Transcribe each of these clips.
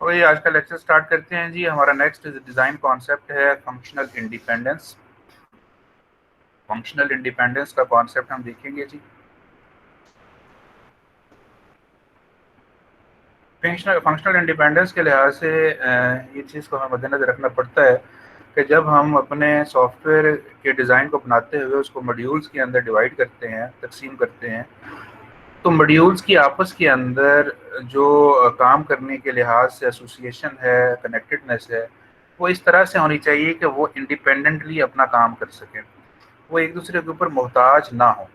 तो ये आज का लेक्चर स्टार्ट करते हैं जी। हमारा नेक्स्ट डिज़ाइन कॉन्सेप्ट है फंक्शनल इंडिपेंडेंस। फंक्शनल इंडिपेंडेंस का कॉन्सेप्ट हम देखेंगे जी। फंक्शनल इंडिपेंडेंस के लिहाज से ये चीज़ को हमें मद्देनजर रखना पड़ता है कि जब हम अपने सॉफ्टवेयर के डिज़ाइन को बनाते हुए उसको मॉड्यूल्स के अंदर डिवाइड करते हैं, तकसीम करते हैं, तो मॉड्यूल्स की आपस के अंदर जो काम करने के लिहाज से एसोसिएशन है, कनेक्टेडनेस है, वो इस तरह से होनी चाहिए कि वो इंडिपेंडेंटली अपना काम कर सकें, वो एक दूसरे के ऊपर मोहताज ना हो।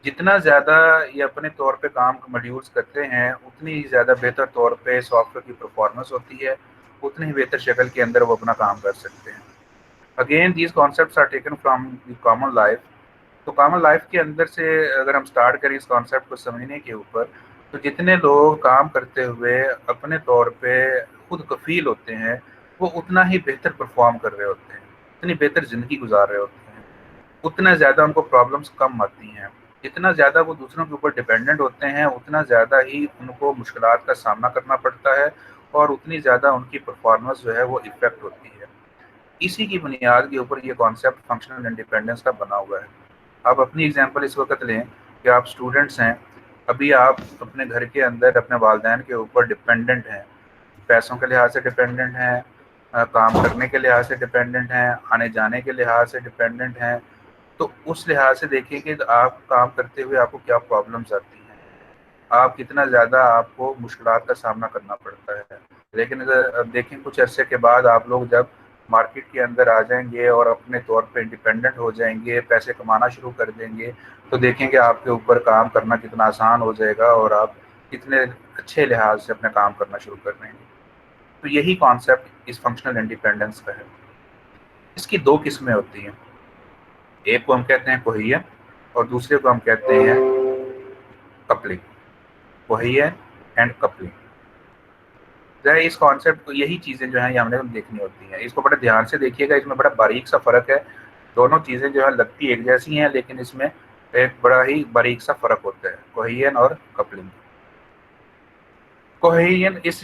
जितना ज़्यादा ये अपने तौर पे काम मॉड्यूल्स करते हैं, उतनी ही ज़्यादा बेहतर तौर पे सॉफ्टवेयर की परफॉर्मेंस होती है, उतनी ही बेहतर शक्ल के अंदर वो अपना काम कर सकते हैं। Again these concepts are taken from the common life. तो कॉमन लाइफ के अंदर से अगर हम स्टार्ट करें इस कॉन्सेप्ट को समझने के ऊपर, तो जितने लोग काम करते हुए अपने तौर पे खुद कफील होते हैं, वो उतना ही बेहतर परफॉर्म कर रहे होते हैं, उतनी बेहतर ज़िंदगी गुजार रहे होते हैं, उतना ज़्यादा उनको प्रॉब्लम्स कम आती हैं। जितना ज़्यादा वो दूसरों के ऊपर डिपेंडेंट होते हैं, उतना ज़्यादा ही उनको मुश्किलात का सामना करना पड़ता है और उतनी ज़्यादा उनकी परफॉर्मेंस जो है वो इफ़ेक्ट होती है। इसी की बुनियाद के ऊपर ये कॉन्सेप्ट फंक्शनल इंडिपेंडेंस का बना हुआ है। आप अपनी एग्जांपल इस वक्त लें कि आप स्टूडेंट्स हैं, अभी आप अपने घर के अंदर अपने वालिदैन के ऊपर डिपेंडेंट हैं, पैसों के लिहाज से डिपेंडेंट हैं, काम करने के लिहाज से डिपेंडेंट हैं, आने जाने के लिहाज से डिपेंडेंट हैं। तो उस लिहाज से देखिए कि आप काम करते हुए आपको क्या प्रॉब्लम्स आती हैं, आप कितना ज़्यादा आपको मुश्किलात का सामना करना पड़ता है। लेकिन अगर अब देखें कुछ अरसे के बाद आप लोग जब मार्केट के अंदर आ जाएंगे और अपने तौर पे इंडिपेंडेंट हो जाएंगे, पैसे कमाना शुरू कर देंगे, तो देखेंगे आपके ऊपर काम करना कितना आसान हो जाएगा और आप कितने अच्छे लिहाज से अपने काम करना शुरू कर देंगे। तो यही कॉन्सेप्ट इस फंक्शनल इंडिपेंडेंस का है। इसकी दो किस्में होती हैं, एक को हम कहते हैं कोहेजन और दूसरे को हम कहते हैं कपलिंग। कोहेजन एंड कपलिंग, इस कॉन्सेप्ट को यही चीज़ें जो हैं ये हमने देखनी होती हैं। इसको बड़े ध्यान से देखिएगा, इसमें बड़ा बारीक सा फ़र्क है। दोनों चीज़ें जो है लगती एक जैसी हैं, लेकिन इसमें एक बड़ा ही बारीक सा फ़र्क होता है कोहेजन और कपलिंग। कोहेजन, इस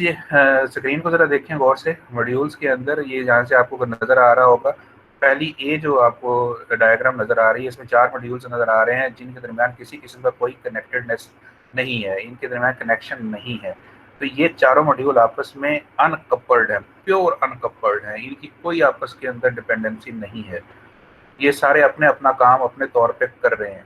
स्क्रीन को ज़रा देखें गौर से। मॉड्यूल्स के अंदर ये जहाँ से आपको नज़र आ रहा होगा, पहली ए जो आपको डायग्राम नज़र आ रही है, इसमें 4 मॉड्यूल्स नज़र आ रहे हैं जिनके दरमियान किसी किस्म का कोई कनेक्टेडनेस नहीं है, इनके दरमियान कनेक्शन नहीं है। तो ये चारों मॉड्यूल आपस में अनकपल्ड हैं, प्योर अनकपल्ड हैं, इनकी कोई आपस के अंदर डिपेंडेंसी नहीं है। ये सारे अपने अपना काम अपने तौर पे कर रहे हैं।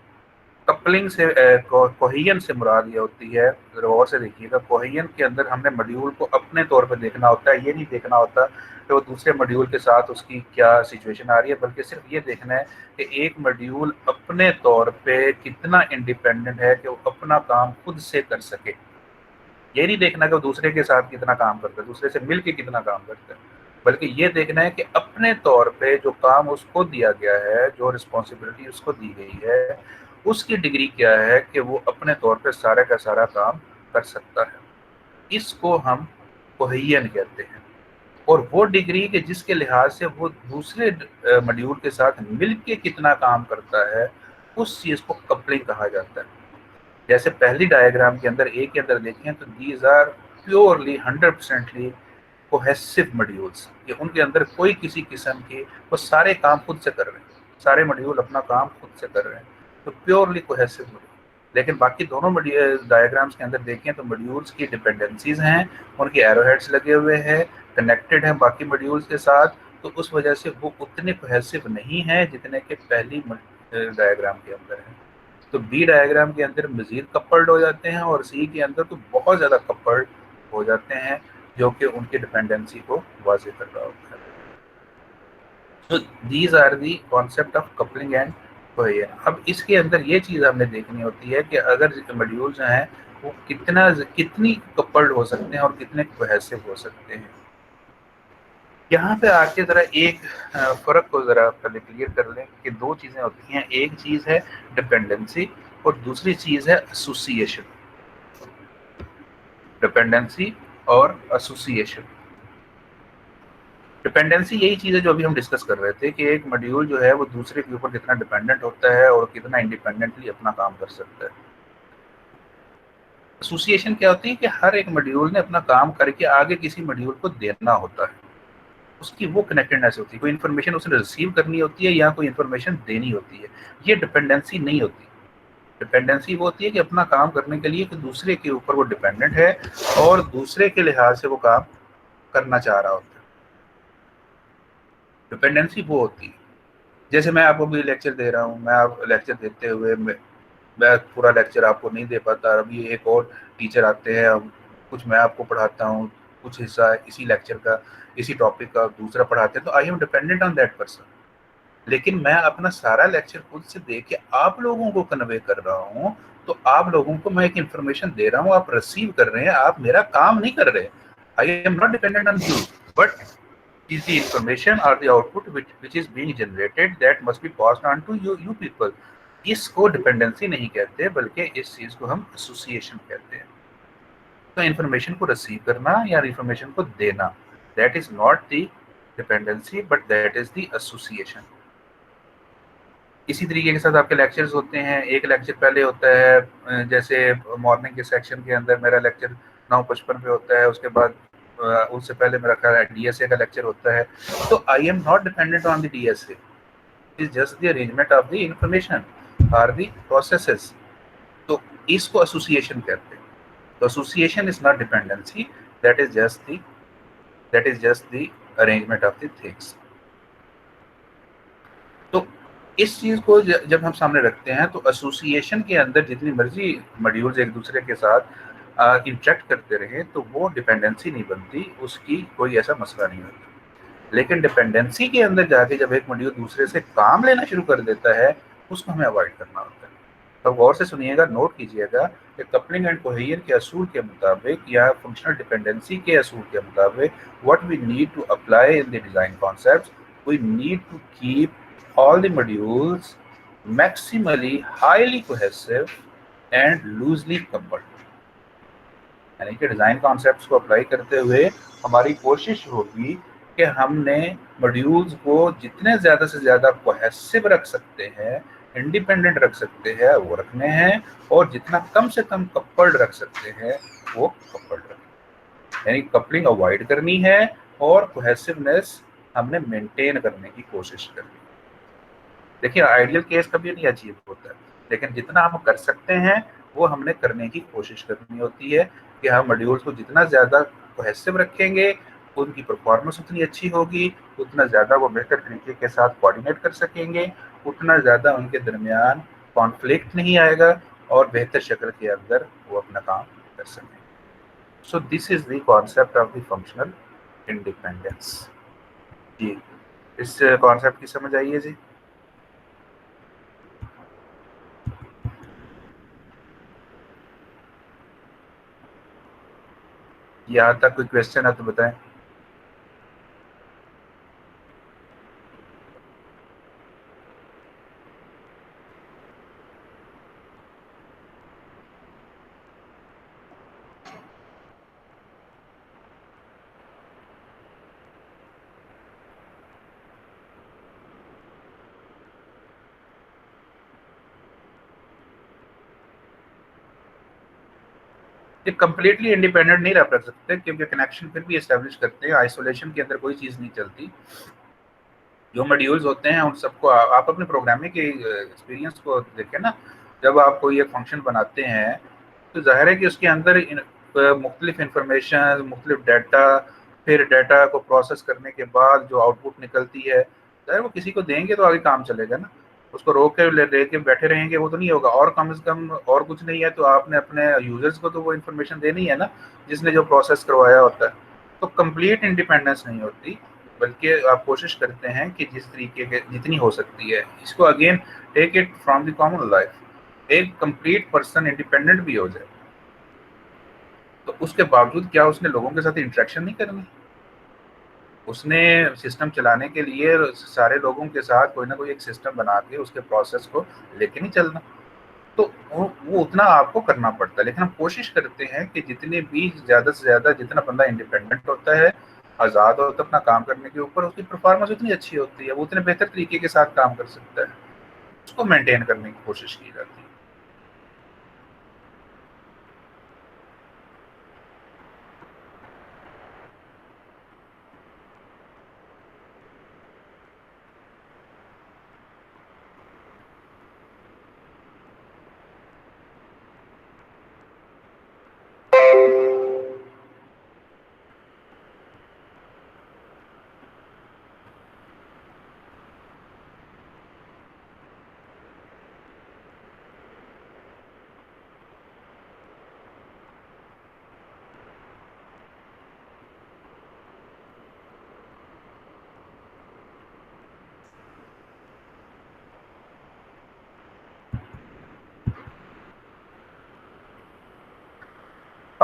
कपलिंग से कोहेजन से मुराद ये होती है, गौर से देखिएगा, कोहेजन के अंदर हमने मॉड्यूल को अपने तौर पे देखना होता है। ये नहीं देखना होता कि वो दूसरे मॉड्यूल के साथ उसकी क्या सिचुएशन आ रही है, बल्कि सिर्फ ये देखना है कि एक मॉड्यूल अपने तौर पे कितना इंडिपेंडेंट है कि वो अपना काम खुद से कर सके। ये नहीं देखना कि वो दूसरे के साथ कितना काम करता है, दूसरे से मिल के कितना काम करता है, बल्कि ये देखना है कि अपने तौर पे जो काम उसको दिया गया है, जो रिस्पॉन्सिबिलिटी उसको दी गई है, उसकी डिग्री क्या है कि वो अपने तौर पे सारा का सारा काम कर सकता है। इसको हम कोहेजन कहते हैं। और वो डिग्री के जिसके लिहाज से वो दूसरे मॉड्यूल के साथ मिल के कितना काम करता है, उस चीज़ को कपलिंग कहा जाता है। जैसे पहली डायग्राम के अंदर ए के अंदर देखें तो these are purely 100% cohesive modules. ये उनके अंदर कोई किसी किस्म के, वो सारे काम खुद से कर रहे हैं, सारे मॉड्यूल अपना काम खुद से कर रहे हैं, तो प्योरली कोहेसिव मॉड्यूल। लेकिन बाकी दोनों डायग्राम्स के अंदर देखें तो मॉड्यूल्स की डिपेंडेंसीज हैं, उनके एरोहेड्स लगे हुए हैं, कनेक्टेड हैं बाकी मॉड्यूल्स के साथ, तो उस वजह से वो उतने कोहेसिव नहीं हैं जितने के पहली डायग्राम के अंदर है। तो बी डायग्राम के अंदर मजीद कपल्ड हो जाते हैं और सी के अंदर तो बहुत ज़्यादा कपल्ड हो जाते हैं, जो कि उनकी डिपेंडेंसी को वाजे कर रहा होता है। तो these are the concept of coupling and cohesion. अब इसके अंदर ये चीज़ हमने देखनी होती है कि अगर मॉड्यूल जो हैं वो कितनी कपल्ड हो सकते हैं और कितने कोहेसिव हो सकते हैं। यहाँ पे आके ज़रा एक फ़र्क को ज़रा पहले क्लियर कर लें कि दो चीज़ें होती हैं, एक चीज़ है डिपेंडेंसी और दूसरी चीज़ है एसोसिएशन। डिपेंडेंसी और एसोसिएशन। डिपेंडेंसी यही चीज़ है जो अभी हम डिस्कस कर रहे थे कि एक मॉड्यूल जो है वो दूसरे के ऊपर कितना डिपेंडेंट होता है और कितना इंडिपेंडेंटली अपना काम कर सकता है। एसोसिएशन क्या होती है कि हर एक मॉड्यूल ने अपना काम करके आगे किसी मॉड्यूल को देना होता है, उसकी वो कनेक्टेडनेस होती है, कोई इन्फॉर्मेशन उसने रिसीव करनी होती है या कोई इन्फॉर्मेशन देनी होती है। ये डिपेंडेंसी नहीं होती। डिपेंडेंसी वो होती है कि अपना काम करने के लिए कि दूसरे के ऊपर वो डिपेंडेंट है और दूसरे के लिहाज से वो काम करना चाह रहा होता है। डिपेंडेंसी वो होती है। जैसे मैं आपको भी लेक्चर दे रहा हूँ, मैं आप लेक्चर देते हुए मैं पूरा लेक्चर आपको नहीं दे पाता, अभी एक और टीचर आते हैं, अब कुछ मैं आपको पढ़ाता हूँ, कुछ हिस्सा इसी लेक्चर का, इसी टॉपिक का दूसरा पढ़ाते हैं, तो I am dependent on that person. लेकिन मैं अपना सारा लेक्चर खुद से दे के आप लोगों को कन्वे कर रहा हूँ, तो आप लोगों को मैं एक इंफॉर्मेशन दे रहा हूँ, आप रिसीव कर रहे हैं, आप मेरा काम नहीं कर रहे। I am not dependent on you, but is the information or the output which is being generated that must be passed on to you people। इसको डिपेंडेंसी नहीं कहते, बल्कि इस चीज को हम एसोसिएशन कहते हैं। तो इंफॉर्मेशन को रिसीव करना या इंफॉर्मेशन को देना, that is not the dependency but that is the association. इसी तरीके के साथ आपके लेक्चर्स होते हैं। एक लेक्चर पहले होता है, जैसे मॉर्निंग के सेक्शन के अंदर मेरा लेक्चर 9:55 पे होता है, उसके बाद उससे पहले मेरा ख्याल है डीएसए का लेक्चर होता है। तो I am not dependent on the DSA, is just the arrangement of the information और द प्रोसेसेस। तो इसको एसोसिएशन कहते हैं। तो association is not dependency, that is just the arrangement of the things. तो इस चीज को जब हम सामने रखते हैं तो एसोसिएशन के अंदर जितनी मर्जी मॉड्यूल्स एक दूसरे के साथ इंटरेक्ट करते रहे तो वो डिपेंडेंसी नहीं बनती, उसकी कोई ऐसा मसला नहीं होता। लेकिन डिपेंडेंसी के अंदर जाके जब एक मॉड्यूल दूसरे से काम लेना शुरू कर देता है, उसको हमें अवॉइड करना होता है। तो गौर से सुनिएगा, नोट कीजिएगा कि कपलिंग एंड कोहेजन के असूल के मुताबिक या फंक्शनल डिपेंडेंसी के असूल के मुताबिक what we need to apply in the design concepts, we need to keep all the modules maximally highly cohesive and loosely coupled। यानी कि डिजाइन कॉन्सेप्ट्स को अप्लाई करते हुए हमारी कोशिश होगी कि हमने मॉड्यूल्स को जितने ज्यादा से ज्यादा कोहेसिव रख सकते हैं, इंडिपेंडेंट रख सकते हैं, वो रखने हैं, और जितना कम से कम कपल्ड रख सकते हैं वो कपल्ड रखने। यानी कपलिंग अवॉइड करनी है और कोहेसिवनेस हमने मेंटेन करने की कोशिश करनी है। देखिए, आइडियल केस कभी नहीं अचीव होता है, लेकिन जितना हम कर सकते हैं वो हमने करने की कोशिश करनी होती है कि हम मॉड्यूल्स को जितना ज़्यादा कोहेसिव रखेंगे, उनकी परफॉर्मेंस उतनी अच्छी होगी, उतना ज़्यादा वो बेहतर तरीके के साथ कोऑर्डिनेट कर सकेंगे, उतना ज़्यादा उनके दरमियान कॉन्फ्लिक्ट नहीं आएगा और बेहतर शक्ल के अंदर वो अपना काम कर सकेंगे। So this is the concept of the functional independence. जी, इस कॉन्सेप्ट की समझ आई है जी? यहाँ तक कोई क्वेश्चन है तो बताएं। ये कंप्लीटली इंडिपेंडेंट नहीं रख सकते, क्योंकि कनेक्शन फिर भी एस्टेब्लिश करते हैं। आइसोलेशन के अंदर कोई चीज़ नहीं चलती। जो मॉड्यूल्स होते हैं उन सबको आप अपने प्रोग्रामिंग के एक्सपीरियंस को देखें ना, जब आप कोई एक फंक्शन बनाते हैं तो जाहिर है कि उसके अंदर मुख्तलिफ इंफॉर्मेशन, मुख्तलिफ डाटा, फिर डाटा को प्रोसेस करने के बाद जो आउटपुट निकलती है, जाहिर वो किसी को देंगे तो आगे काम चलेगा ना। उसको रोक के लेके बैठे रहेंगे वो तो नहीं होगा। और कम से कम और कुछ नहीं है तो आपने अपने यूजर्स को तो वो इन्फॉर्मेशन देनी है ना, जिसने जो प्रोसेस करवाया होता है। तो कंप्लीट इंडिपेंडेंस नहीं होती, बल्कि आप कोशिश करते हैं कि जिस तरीके के जितनी हो सकती है। इसको again take it from the common life, एक कंप्लीट पर्सन इंडिपेंडेंट भी हो जाए तो उसके बावजूद क्या उसने लोगों के साथ इंटरेक्शन नहीं करनी? उसने सिस्टम चलाने के लिए सारे लोगों के साथ कोई ना कोई एक सिस्टम बना के उसके प्रोसेस को लेके नहीं चलना। तो वो उतना आपको करना पड़ता है। लेकिन हम कोशिश करते हैं कि जितने भी ज़्यादा से ज़्यादा जितना बंदा इंडिपेंडेंट होता है, आज़ाद होता है अपना काम करने के ऊपर, उसकी परफॉर्मेंस उतनी अच्छी होती है, वो उतने बेहतर तरीके के साथ काम कर सकता है। उसको मेंटेन करने की कोशिश की जाती है।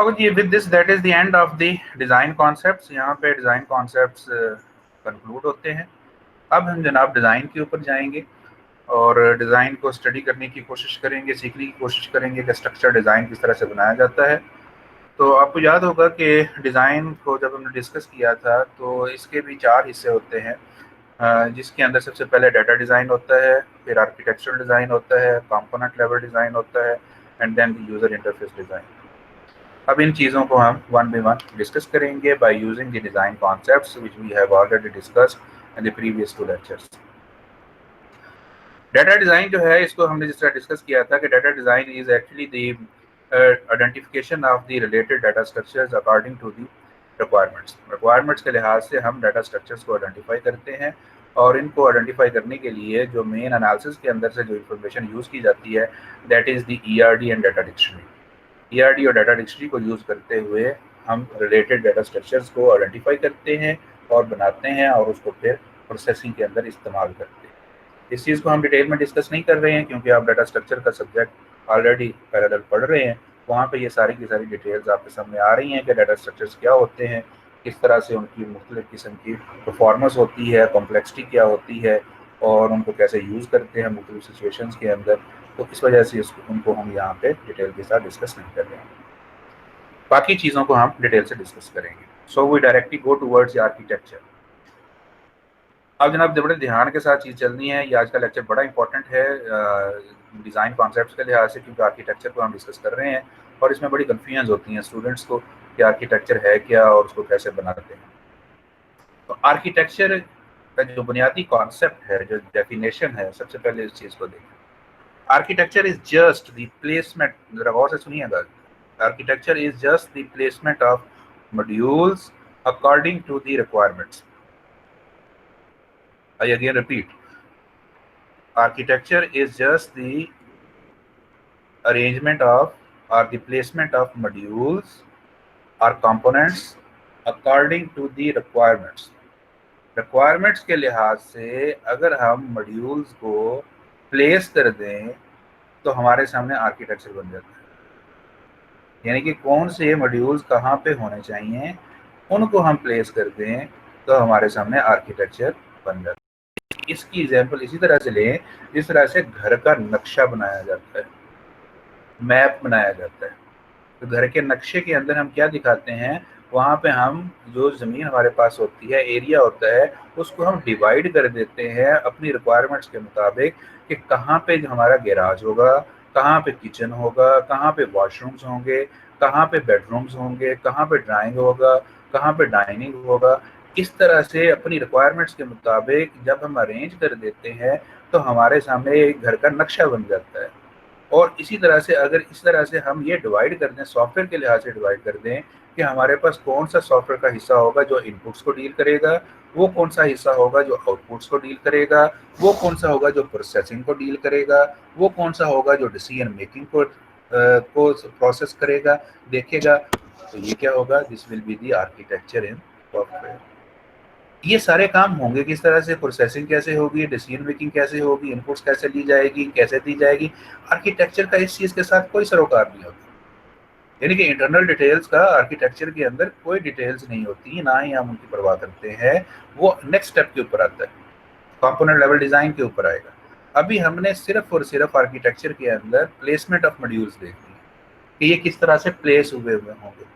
और ये with this that is the end of the design concepts. यहाँ पे डिज़ाइन कॉन्सेप्ट्स कंक्लूड होते हैं। अब हम जनाब डिज़ाइन के ऊपर जाएंगे और डिज़ाइन को स्टडी करने की कोशिश करेंगे, सीखने की कोशिश करेंगे कि स्ट्रक्चर डिज़ाइन किस तरह से बनाया जाता है। तो आपको याद होगा कि डिज़ाइन को जब हमने डिस्कस किया था तो इसके भी 4 हिस्से होते हैं, जिसके अंदर सबसे पहले डाटा डिज़ाइन होता है, फिर आर्किटेक्चरल डिज़ाइन होता है, कंपोनेंट लेवल डिज़ाइन होता है, and then user interface design. अब इन चीज़ों को हम वन बाय वन डिस्कस करेंगे by using the design concepts which we have already discussed in the previous 2 lectures. Data design जो है, इसको हमने जिस तरह डिस्कस किया था कि data design is actually the identification of the related data structures according to the requirements के लिहाज से हम डाटा स्ट्रक्चर्स को आइडेंटिफाई करते हैं, और इनको आइडेंटिफाई करने के लिए जो मेन एनालिसिस के अंदर से जो इंफॉर्मेशन यूज़ की जाती है that is the ERD and data dictionary. ERD और डाटा डिक्शनरी को यूज़ करते हुए हम रिलेटेड डाटा स्ट्रक्चर्स को आइडेंटिफाई करते हैं और बनाते हैं और उसको फिर प्रोसेसिंग के अंदर इस्तेमाल करते हैं। इस चीज़ को हम डिटेल में डिस्कस नहीं कर रहे हैं क्योंकि आप डाटा स्ट्रक्चर का सब्जेक्ट ऑलरेडी पैरेलल पढ़ रहे हैं, वहाँ पे ये सारी की सारी डिटेल्स आपके सामने आ रही हैं कि डाटा स्ट्रक्चर्स क्या होते हैं, किस तरह से उनकी मुख्तलिफ किस्म की परफॉर्मेंस होती है, कॉम्प्लेक्सिटी क्या होती है, और उनको कैसे यूज़ करते हैं मुख्तलिफ सिचुएशंस के अंदर। तो इस वजह से उनको हम यहाँ पे डिटेल के साथ डिस्कस नहीं कर रहे हैं, बाकी चीज़ों को हम डिटेल से डिस्कस करेंगे। So we directly go towards architecture. अब जनाब बड़े ध्यान के साथ चीज़ चलनी है, ये आज का लेक्चर बड़ा इंपॉर्टेंट है डिज़ाइन कॉन्सेप्ट्स के लिहाज से, क्योंकि आर्किटेक्चर को हम डिस्कस कर रहे हैं और इसमें बड़ी कन्फ्यूजन होती हैं स्टूडेंट्स को कि आर्किटेक्चर है क्या और उसको कैसे बनाते हैं। तो आर्किटेक्चर का जो बुनियादी कॉन्सेप्ट है, जो डेफिनेशन है, सबसे पहले इस चीज़ को देखें। Architecture is just the placement, जरा गौर से सुनिएगा, architecture is just the placement of modules according to the requirements. I again repeat, architecture is just the arrangement of or the placement of modules or components according to the requirements. Requirements के लिहाज से अगर हम modules को place कर दें तो हमारे सामने आर्किटेक्चर बन जाता है, यानी कि कौन से मॉड्यूल्स कहाँ पे होने चाहिए उनको हम प्लेस कर दें तो हमारे सामने आर्किटेक्चर बन जाता है। इसकी एग्जाम्पल इसी तरह से लें जिस तरह से घर का नक्शा बनाया जाता है, मैप बनाया जाता है। तो घर के नक्शे के अंदर हम क्या दिखाते हैं, वहाँ पे हम जो ज़मीन हमारे पास होती है, एरिया होता है, उसको हम डिवाइड कर देते हैं अपनी रिक्वायरमेंट्स के मुताबिक कि कहाँ पे हमारा गैराज होगा, कहाँ पे किचन होगा, कहाँ पे वॉशरूम्स होंगे, कहाँ पे बेडरूम्स होंगे, कहाँ पे ड्राइंग होगा, कहाँ पे डाइनिंग होगा। इस तरह से अपनी रिक्वायरमेंट्स के मुताबिक जब हम अरेंज कर देते हैं तो हमारे सामने एक घर का नक्शा बन जाता है। और इसी तरह से अगर इस तरह से हम ये डिवाइड कर दें, सॉफ्टवेयर के लिहाज से डिवाइड कर दें कि हमारे पास कौन सा सॉफ्टवेयर का हिस्सा होगा जो इनपुट्स को डील करेगा, वो कौन सा हिस्सा होगा जो आउटपुट्स को डील करेगा, वो कौन सा होगा जो प्रोसेसिंग को डील करेगा, वो कौन सा होगा जो डिसीजन मेकिंग को प्रोसेस करेगा, देखेगा, तो ये क्या होगा, this will be the architecture in software. ये सारे काम होंगे किस तरह से, प्रोसेसिंग कैसे होगी, डिसीजन मेकिंग कैसे होगी, इनपुट्स कैसे ली जाएगी, कैसे दी जाएगी, आर्किटेक्चर का इस चीज़ के साथ कोई सरोकार नहीं होता। यानी कि इंटरनल डिटेल्स का आर्किटेक्चर के अंदर कोई डिटेल्स नहीं होती, ना ही हम उनकी परवाह करते हैं। वो नेक्स्ट स्टेप के ऊपर आता है, कंपोनेंट लेवल डिज़ाइन के ऊपर आएगा। अभी हमने सिर्फ और सिर्फ आर्किटेक्चर के अंदर प्लेसमेंट ऑफ मॉड्यूल्स देखनी है कि ये किस तरह से प्लेस हुए होंगे,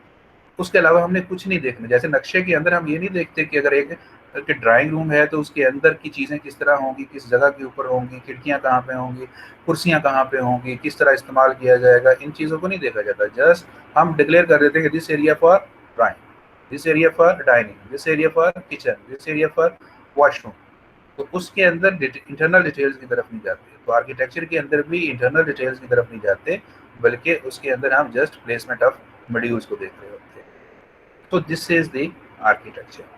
उसके अलावा हमने कुछ नहीं देखना। जैसे नक्शे के अंदर हम ये नहीं देखते कि अगर एक ड्राइंग रूम है तो उसके अंदर की चीज़ें किस तरह होंगी, किस जगह के ऊपर होंगी, खिड़कियाँ कहाँ पे होंगी, कुर्सियाँ कहाँ पे होंगी, किस तरह इस्तेमाल किया जाएगा, इन चीज़ों को नहीं देखा जाता। जस्ट हम डिक्लेयर कर देते हैं कि this area for drawing, this area for dining, this area for kitchen, this area for washroom. तो उसके अंदर इंटरनल डिटेल्स की तरफ नहीं जाते। तो आर्किटेक्चर के अंदर भी इंटरनल डिटेल्स की तरफ नहीं जाते, बल्कि उसके अंदर हम जस्ट प्लेसमेंट ऑफ मॉड्यूल्स को देख रहे होते हैं। तो दिस इज द आर्किटेक्चर।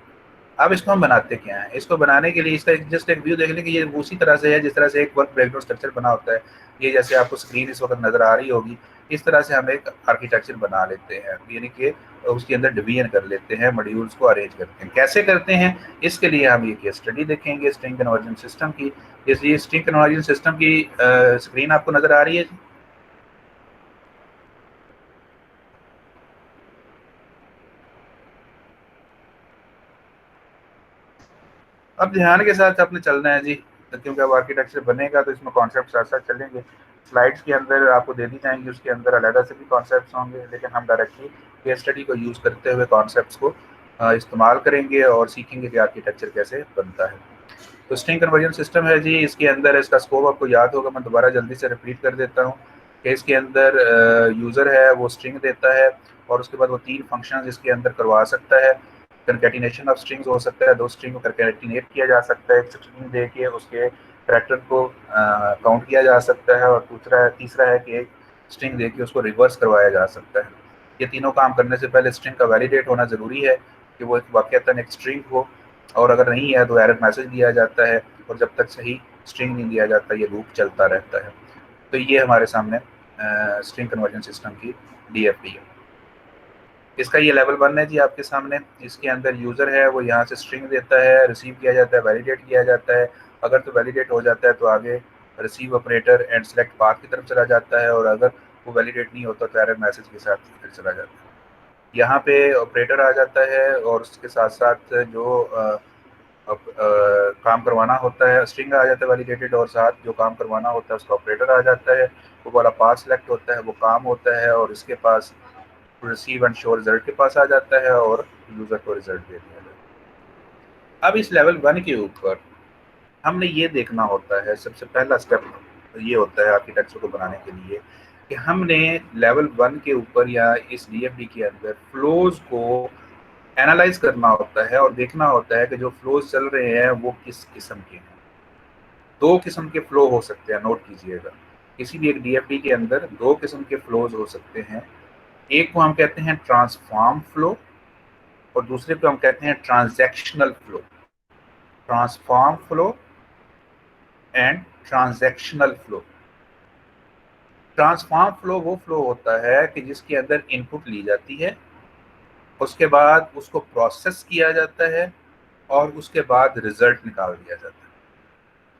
अब इसको हम बनाते क्या हैं, इसको बनाने के लिए इसका जस्ट एक व्यू देख लें कि ये उसी तरह से है जिस तरह से एक वर्क ब्रेकडाउन स्ट्रक्चर बना होता है। ये जैसे आपको स्क्रीन इस वक्त नज़र आ रही होगी, इस तरह से हम एक आर्किटेक्चर बना लेते हैं, यानी कि उसके अंदर डिवीजन कर लेते हैं, मॉड्यूल्स को अरेंज करते हैं। कैसे करते हैं, इसके लिए हम ये केस स्टडी देखेंगे स्ट्रिंग कन्वर्जन सिस्टम की। जैसे स्ट्रिंग कन्वर्जन सिस्टम की स्क्रीन आपको नज़र आ रही है जी? अब ध्यान के साथ आपने चलना है जी, तो क्योंकि अब आर्किटेक्चर बनेगा तो इसमें कॉन्सेप्ट साथ साथ चलेंगे। स्लाइड्स के अंदर आपको दे दी जाएंगी, उसके अंदर अलग से भी कॉन्सेप्ट्स होंगे, लेकिन हम डायरेक्टली केस स्टडी को यूज़ करते हुए कॉन्सेप्ट्स को इस्तेमाल करेंगे और सीखेंगे कि आर्किटेक्चर कैसे बनता है। तो स्ट्रिंग कन्वर्जन सिस्टम है जी, इसके अंदर इसका स्कोप आपको याद होगा, मैं दोबारा जल्दी से रिपीट कर देता हूँ कि इसके अंदर यूज़र है वो स्ट्रिंग देता है और उसके बाद वो 3 फंक्शन इसके अंदर करवा सकता है। कंकैटिनेशन ऑफ स्ट्रिंग्स हो सकता है, 2 स्ट्रिंग को कंकैटिनेट किया जा सकता है, एक स्ट्रिंग दे के उसके करैक्टर को काउंट किया जा सकता है, और तीसरा है कि एक स्ट्रिंग दे के उसको रिवर्स करवाया जा सकता है। ये तीनों काम करने से पहले स्ट्रिंग का वैलिडेट होना ज़रूरी है कि वो एक वाक़तन एक स्ट्रिंग हो, और अगर नहीं है तो एरर मैसेज दिया जाता है, और जब तक सही स्ट्रिंग नहीं दिया जाता ये लूप चलता रहता है। तो ये हमारे सामने स्ट्रिंग कन्वर्जन सिस्टम की डीएफडी है। इसका ये लेवल 1 है जी आपके सामने। इसके अंदर यूज़र है वो यहाँ से स्ट्रिंग देता है, रिसीव किया जाता है, वैलिडेट किया जाता है। अगर तो वैलिडेट हो जाता है तो आगे receive operator and select path की तरफ चला जाता है, और अगर वो वैलिडेट नहीं होता तो एरर मैसेज के साथ फिर चला जाता है। यहाँ पे ऑपरेटर आ जाता है और उसके साथ साथ जो काम करवाना होता है, स्ट्रिंग आ जाता है वैलिडेटेड, और साथ जो काम करवाना होता है उसका ऑपरेटर आ जाता है। वो वाला पाथ सेलेक्ट होता है, वो काम होता है, और इसके पास रिसीव एंड शो रिजल्ट के पास आ जाता है और यूज़र को रिजल्ट दे दिया जाता है। अब इस लेवल 1 के ऊपर हमने ये देखना होता है, सबसे पहला स्टेप ये होता है आर्किटेक्चर को बनाने के लिए कि हमने लेवल 1 के ऊपर या इस डीएफडी के अंदर फ्लोज को एनालाइज करना होता है और देखना होता है कि जो फ्लोज चल रहे हैं वो किस किस्म के हैं। 2 किस्म के फ्लो हो सकते हैं, नोट कीजिएगा। किसी भी एक डीएफडी के अंदर 2 किस्म के फ्लोज हो सकते हैं। एक को हम कहते हैं ट्रांसफॉर्म फ्लो, और दूसरे को हम कहते हैं transactional flow. Transform flow and transactional flow. Transform flow वो फ्लो होता है कि जिसके अंदर इनपुट ली जाती है, उसके बाद उसको प्रोसेस किया जाता है, और उसके बाद रिजल्ट निकाल दिया जाता है,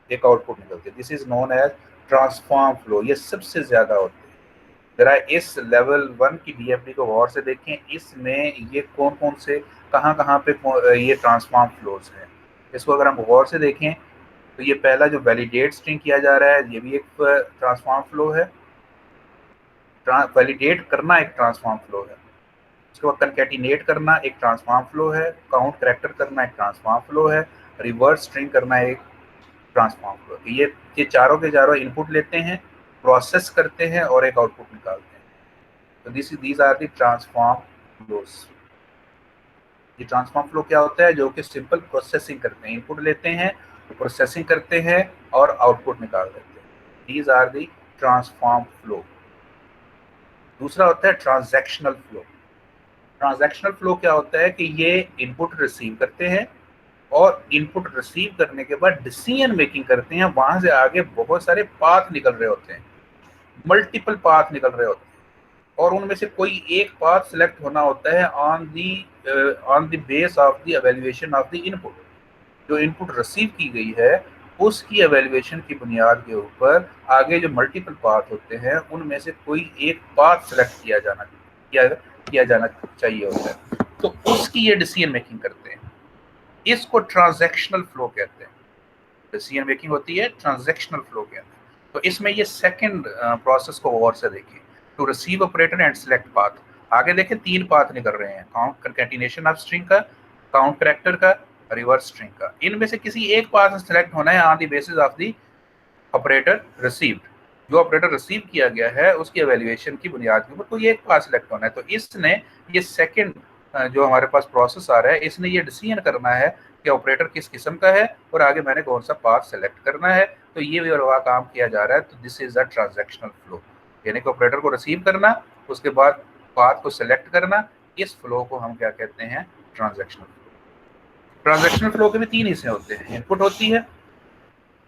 एक आउटपुट निकलती है। This is known as transform flow. ये सबसे ज्यादा होते हैं। जरा इस लेवल 1 की डीएफडी को गौर से देखें, इसमें ये कौन कौन से कहाँ कहाँ पे ये ट्रांसफॉर्म फ्लोज हैं। इसको अगर हम गौर से देखें तो ये पहला जो वैलिडेट स्ट्रिंग किया जा रहा है ये भी एक ट्रांसफॉर्म फ्लो है। वैलिडेट करना एक ट्रांसफॉर्म फ्लो है। उसके बाद कंकैटिनेट करना एक ट्रांसफॉर्म फ्लो है। काउंट करैक्टर करना एक ट्रांसफॉर्म फ्लो है। रिवर्स स्ट्रिंग करना एक ट्रांसफॉर्म फ्लो। ये चारों के चारों इनपुट लेते हैं, प्रोसेस करते हैं और एक आउटपुट निकालते हैं। तो these are the transform flows. ये ट्रांसफॉर्म फ्लो क्या होता है? जो कि सिंपल प्रोसेसिंग करते हैं, इनपुट लेते हैं, प्रोसेसिंग करते हैं और आउटपुट निकाल देते हैं। These are the transform flow. दूसरा होता है ट्रांजैक्शनल फ्लो। ट्रांजैक्शनल फ्लो क्या होता है कि ये इनपुट रिसीव करते हैं, और इनपुट रिसीव करने के बाद डिसीजन मेकिंग करते हैं। वहां से आगे बहुत सारे पाथ निकल रहे होते हैं, मल्टीपल पाथ निकल रहे होते हैं, और उनमें से कोई एक पाथ सिलेक्ट होना होता है on the base of the evaluation of the input. जो इनपुट रिसीव की गई है उसकी एवेल्युएशन की बुनियाद के ऊपर आगे जो मल्टीपल पाथ होते हैं उनमें से कोई एक पाथ सिलेक्ट किया जाना चाहिए होता है, तो उसकी ये डिसीजन मेकिंग करते हैं। इसको ट्रांजैक्शनल फ्लो कहते हैं। डिसीजन मेकिंग होती है, ट्रांजैक्शनल फ्लो कहते हैं। तो इसमें ये सेकंड प्रोसेस को गौर से देखिए, to receive operator and select path. आगे देखें 3 पाथ निकल रहे हैं, काउंट कंकैटिनेशन ऑफ स्ट्रिंग का, काउंट करैक्टर का, रिवर्स स्ट्रिंग का। इनमें से किसी एक पाथ सेलेक्ट होना है on the basis of the operator received. जो ऑपरेटर रिसीव किया गया है उसकी एवेल्युएशन की बुनियाद के ऊपर कोई एक पाथ सेलेक्ट होना है। तो इसने ये सेकंड जो हमारे पास प्रोसेस आ रहा है, इसने ये डिसीजन करना है कि ऑपरेटर किस किस्म का है और आगे मैंने कौन सा पाथ सेलेक्ट करना है। तो ये भी वह काम किया जा रहा है। तो this is a transactional flow, यानी कि ऑपरेटर को रिसीव करना, उसके बाद पाथ को सेलेक्ट करना। इस फ्लो को हम क्या कहते हैं? Transactional flow. ट्रांजैक्शनल फ्लो के भी 3 हिस्से होते हैं। इनपुट होती है,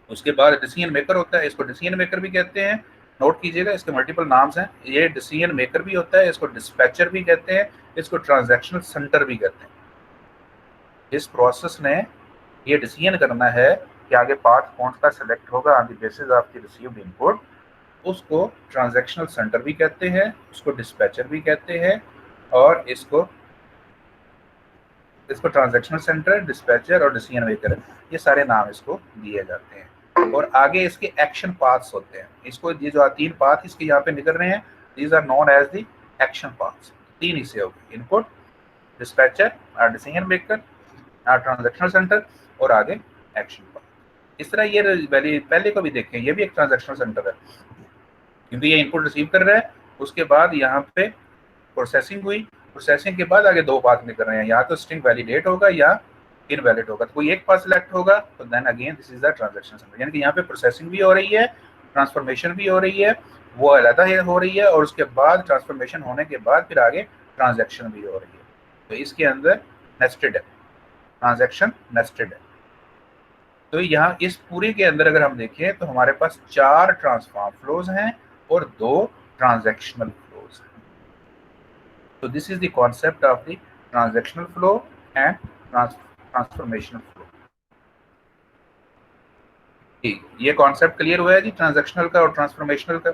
उसके बाद डिसीजन मेकर होता है, इसको डिसीजन मेकर भी कहते हैं। नोट कीजिएगा, इसके मल्टीपल नाम्स हैं। ये डिसीजन मेकर भी होता है, इसको डिस्पैचर भी कहते हैं, इसको ट्रांजैक्शनल सेंटर भी कहते हैं। इस प्रोसेस ने ये डिसीजन करना है कि आगे पाथ कौन सा सेलेक्ट होगा on the basis of the received input. उसको ट्रांजैक्शनल सेंटर भी कहते हैं, उसको डिस्पैचर भी कहते हैं, और इसको इसको ट्रांजैक्शनल सेंटर, डिस्पैचर और डिसीजन मेकर, ये सारे नाम इसको दिए जाते हैं। और आगे इसके एक्शन पाथ्स होते हैं। इसको ये जो 3 पाथ इसके यहाँ पे निकल रहे हैं, these are known as the action paths. 3 हिस्से हो गए, input, dispatcher, decision maker, transactional center और आगे एक्शन पाथ। इस तरह ये वैल्यू पहले को भी देखें, ये भी एक ट्रांजैक्शनल सेंटर है, क्योंकि ये इनपुट रिसीव कर रहा है, उसके बाद यहाँ पे प्रोसेसिंग हुई, प्रोसेसिंग के बाद आगे 2 पाथ निकल रहे हैं, या तो स्ट्रिंग वैलिडेट होगा या इनवैलिड होगा। तो कोई एक पाथ सिलेक्ट होगा तो then again this is the transaction center, यानी कि यहाँ पे प्रोसेसिंग भी हो रही है, ट्रांसफॉर्मेशन भी हो रही है, वो अलग हो रही है, और उसके बाद ट्रांसफॉर्मेशन होने के बाद फिर आगे ट्रांजैक्शन भी हो रही है। तो इसके अंदर नेस्टेड है, ट्रांजैक्शन नेस्टेड है। तो यहाँ इस पूरे के अंदर अगर हम देखें तो हमारे पास 4 ट्रांसफॉर्म फ्लोज हैं और 2 ट्रांजैक्शनल फ्लोज हैं। तो this is the concept of the transactional flow and transformational flow. ये कॉन्सेप्ट क्लियर हुआ है जी, ट्रांजैक्शनल का और ट्रांसफॉर्मेशनल का।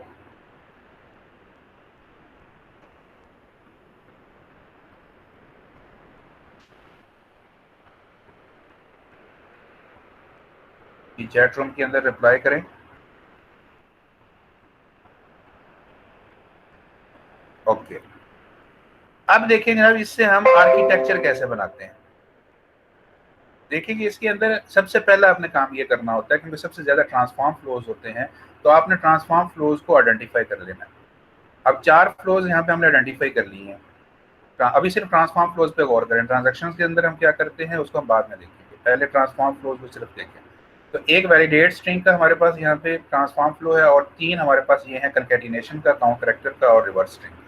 चैट रूम के अंदर रिप्लाई करें। ओके, अब देखें जनाब, इससे हम आर्किटेक्चर कैसे बनाते हैं। देखिए इसके अंदर सबसे पहला आपने काम ये करना होता है, क्योंकि सबसे ज्यादा ट्रांसफॉर्म फ्लोज होते हैं, तो आपने ट्रांसफॉर्म फ्लोज को आइडेंटिफाई कर लेना है। अब 4 फ्लोज यहाँ पे हमने आइडेंटिफाई कर लिए हैं। अभी सिर्फ ट्रांसफॉर्म फ्लोज पे गौर करें, ट्रांजैक्शन के अंदर हम क्या करते हैं उसको हम बाद में देखेंगे, पहले ट्रांसफॉर्म फ्लोज को सिर्फ देखें। तो एक वैलिडेट स्ट्रिंग का हमारे पास यहाँ पे ट्रांसफॉर्म फ्लो है, और 3 हमारे पास ये है कंकैटिनेशन का, काउंट करैक्टर का और रिवर्स स्ट्रिंग का।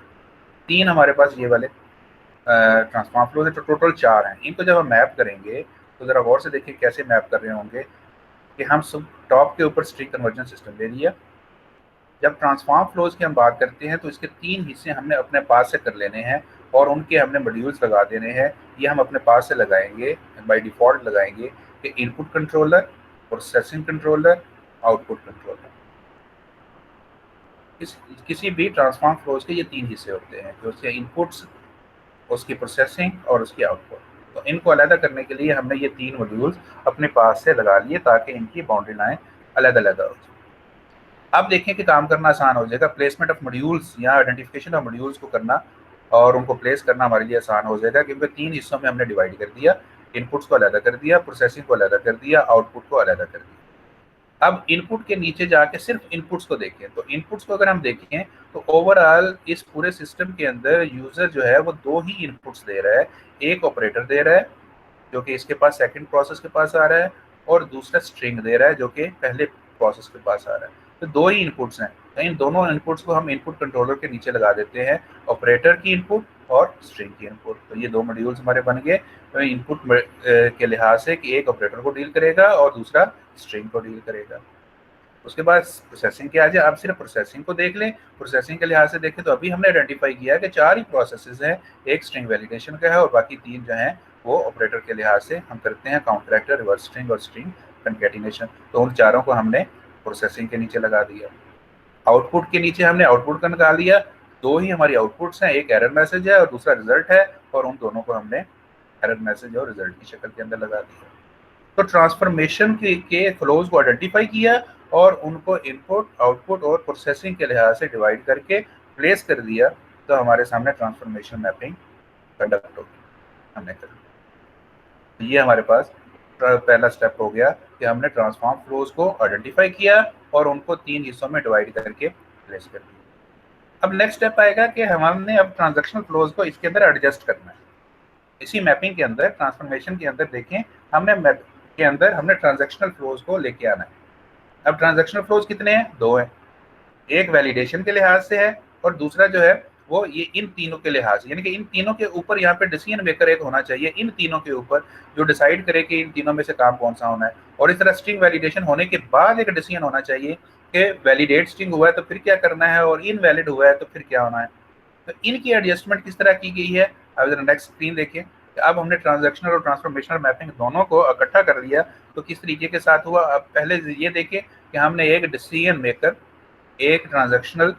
3 हमारे पास ये वाले ट्रांसफॉर्म फ्लो है, तो टोटल 4 हैं। इनको जब हम मैप करेंगे तो जरा गौर से देखिए कैसे मैप कर रहे होंगे कि हम सब टॉप के ऊपर स्ट्रिंग कन्वर्जन सिस्टम ले लिया। जब ट्रांसफॉर्म फ्लोज की हम बात करते हैं तो इसके 3 हिस्से हमने अपने पास से कर लेने हैं, और उनके हमने मॉड्यूल्स लगा देने हैं। ये हम अपने पास से लगाएंगे, बाय डिफॉल्ट लगाएंगे कि input controller, processing controller, output controller. किसी भी ट्रांसफॉर्म फ्लोज के ये 3 हिस्से होते हैं, जो उसके इनपुट्स, उसकी प्रोसेसिंग और उसकी आउटपुट। तो इनको अलग करने के लिए हमने ये 3 मॉड्यूल्स अपने पास से लगा लिए, ताकि इनकी बाउंड्री लाइन अलग अलग हो जाए। अब देखें कि काम करना आसान हो जाएगा, प्लेसमेंट ऑफ मॉड्यूल्स या आइडेंटिफिकेशन ऑफ मॉड्यूल्स को करना और उनको प्लेस करना हमारे लिए आसान हो जाएगा, क्योंकि 3 हिस्सों में हमने डिवाइड कर दिया, इनपुट्स को अलग कर दिया, प्रोसेसिंग को अलग कर दिया, आउटपुट को अलग कर दिया। अब इनपुट के नीचे जाके सिर्फ इनपुट्स को देखें, तो इनपुट्स को अगर हम देखें तो ओवरऑल इस पूरे सिस्टम के अंदर यूजर जो है वो 2 ही इनपुट्स दे रहा है। एक ऑपरेटर दे रहा है जो कि इसके पास सेकंड प्रोसेस के पास आ रहा है, और दूसरा स्ट्रिंग दे रहा है जो कि पहले प्रोसेस के पास आ रहा है। तो 2 ही इनपुट्स हैं, तो इन दोनों इनपुट्स को हम इनपुट कंट्रोलर के नीचे लगा देते हैं, ऑपरेटर की इनपुट और स्ट्रिंग की इनपुट। तो ये 2 मॉड्यूल्स हमारे बन गए। तो इनपुट के लिहाज से कि एक ऑपरेटर को डील करेगा और दूसरा स्ट्रिंग को डील करेगा। उसके बाद प्रोसेसिंग के आ जाए, आप सिर्फ प्रोसेसिंग को देख लें। प्रोसेसिंग के लिहाज से देखें तो अभी हमने आइडेंटिफाई किया कि 4 ही प्रोसेसेस हैं, एक स्ट्रिंग वैलिडेशन का है और बाकी 3 जो हैं वो ऑपरेटर के लिहाज से हम करते हैं, काउंट करैक्टर, रिवर्स स्ट्रिंग और स्ट्रिंग कंकैटिनेशन। तो उन चारों को हमने प्रोसेसिंग के नीचे लगा दिया। आउटपुट के नीचे हमने आउटपुट का निकाल दिया। 2 ही हमारी आउटपुट्स हैं, एक एरर मैसेज है और दूसरा रिजल्ट है, और उन दोनों को हमने एरर मैसेज और रिजल्ट की शक्ल के अंदर लगा दिया। तो ट्रांसफॉर्मेशन के फ्लोज को आइडेंटिफाई किया और उनको इनपुट, आउटपुट और प्रोसेसिंग के लिहाज से डिवाइड करके प्लेस कर दिया, तो हमारे सामने ट्रांसफॉर्मेशन मैपिंग कंडक्ट होगी, हमने कर दिया। ये हमारे पास पहला स्टेप हो गया कि हमने ट्रांसफॉर्म फ्लोज को आइडेंटिफाई किया और उनको 3 हिस्सों में डिवाइड करके प्लेस कर दिया। अब नेक्स्ट स्टेप आएगा कि हमने अब ट्रांजैक्शनल फ्लोज को इसके अंदर एडजस्ट करना है। इसी मैपिंग के अंदर, ट्रांसफॉर्मेशन के अंदर देखें, हमने मैप के अंदर हमने ट्रांजैक्शनल फ्लोज को लेके आना है। अब ट्रांजैक्शनल फ्लोज कितने हैं? 2 हैं। एक वैलिडेशन के लिहाज से है और दूसरा जो है वो ये इन तीनों के लिहाज से, यानी कि इन तीनों के ऊपर यहाँ पे डिसीजन मेकर एक होना चाहिए, इन तीनों के ऊपर जो डिसाइड करे कि इन तीनों में से काम कौन सा होना है। और इस तरह स्ट्रिंग वैलिडेशन होने के बाद एक डिसीजन होना चाहिए कि वैलिडेट स्ट्रिंग हुआ है तो फिर क्या करना है, और इनवैलिड हुआ है तो फिर क्या होना है। तो इनकी एडजस्टमेंट किस तरह की गई है, अब जरा नेक्स्ट स्क्रीन देखिए। अब हमने ट्रांजैक्शनल और ट्रांसफॉर्मेशनल मैपिंग दोनों को इकट्ठा कर लिया, तो किस तरीके के साथ हुआ। अब पहले ये देखें कि हमने एक डिसीजन मेकर, एक ट्रांजैक्शनल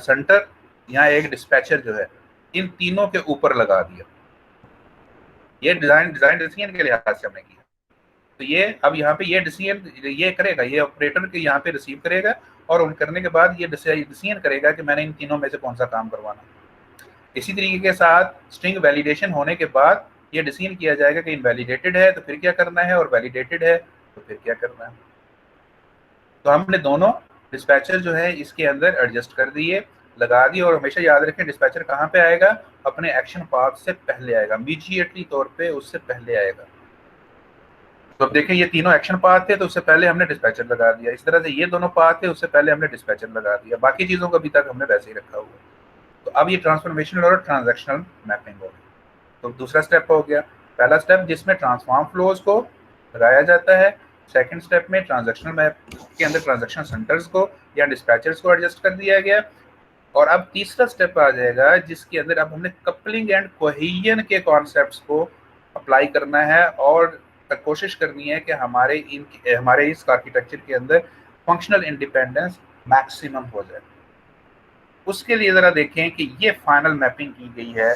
सेंटर, यहाँ एक डिस्पैचर जो है, इन तीनों के ऊपर लगा दिया। ये डिजाइन डिजाइन डिसीजन के लिहाज से हमने किया। तो ये अब यहाँ पे ये डिसीजन ये करेगा, ये ऑपरेटर के यहाँ पे रिसीव करेगा और उन करने के बाद ये डिसीजन करेगा कि मैंने इन तीनों में से कौन सा काम करवाना। इसी तरीके के साथ स्ट्रिंग वैलिडेशन होने के बाद ये डिसीजन किया जाएगा कि इनवैलिडेटेड है तो फिर क्या करना है, और वैलिडेटेड है तो फिर क्या करना है। तो हमने दोनों डिस्पैचर जो है इसके अंदर एडजस्ट कर दिए, लगा दी। और हमेशा याद रखें डिस्पैचर कहाँ पे आएगा, अपने एक्शन पाथ से पहले आएगा, इमीडिएटली तौर पे उससे पहले आएगा। तो अब देखें ये तीनों एक्शन पाथ थे तो उससे पहले हमने डिस्पैचर लगा दिया, इस तरह से ये दोनों पाथ थे उससे पहले हमने डिस्पैचर लगा दिया, बाकी चीज़ों को अभी तक हमने वैसे ही रखा हुआ। तो अब ये ट्रांसफॉर्मेशनल और ट्रांजैक्शनल मैपिंग हो गई। तो दूसरा स्टेप हो गया, पहला स्टेप जिसमें ट्रांसफॉर्म फ्लोज को लगाया जाता है, सेकंड स्टेप में ट्रांजैक्शनल मैप के अंदर ट्रांजैक्शन सेंटर्स को या डिस्पैचर्स को एडजस्ट कर दिया गया। और अब तीसरा स्टेप आ जाएगा जिसके अंदर अब हमने कपलिंग एंड कोहेजन के कॉन्सेप्ट्स को अप्लाई करना है और कोशिश करनी है कि हमारे इस आर्किटेक्चर के अंदर फंक्शनल इंडिपेंडेंस मैक्सिमम हो जाए। उसके लिए ज़रा देखें कि ये फाइनल मैपिंग की गई है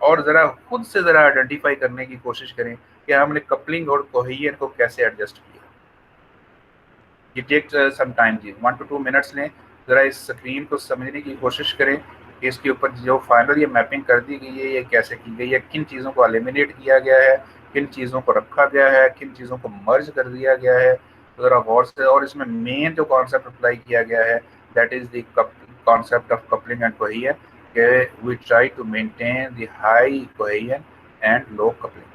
और ज़रा खुद से ज़रा आइडेंटिफाई करने की कोशिश करें कि हमने कपलिंग और कोहेजन को कैसे एडजस्ट किया। ये टेक सम टाइम जी, 1 to 2 मिनट्स लें, ज़रा इस स्क्रीन को समझने की कोशिश करें कि इसके ऊपर जो फाइनल ये मैपिंग कर दी गई है ये कैसे की गई है, किन चीज़ों को एलिमिनेट किया गया है, किन चीज़ों को रखा गया है, किन चीज़ों को मर्ज कर दिया गया है। तो ज़रा गौर से, और इसमें मेन जो कॉन्सेप्ट अप्लाई किया गया है that is the concept of coupling and cohesion, we try to maintain the high cohesion and low coupling.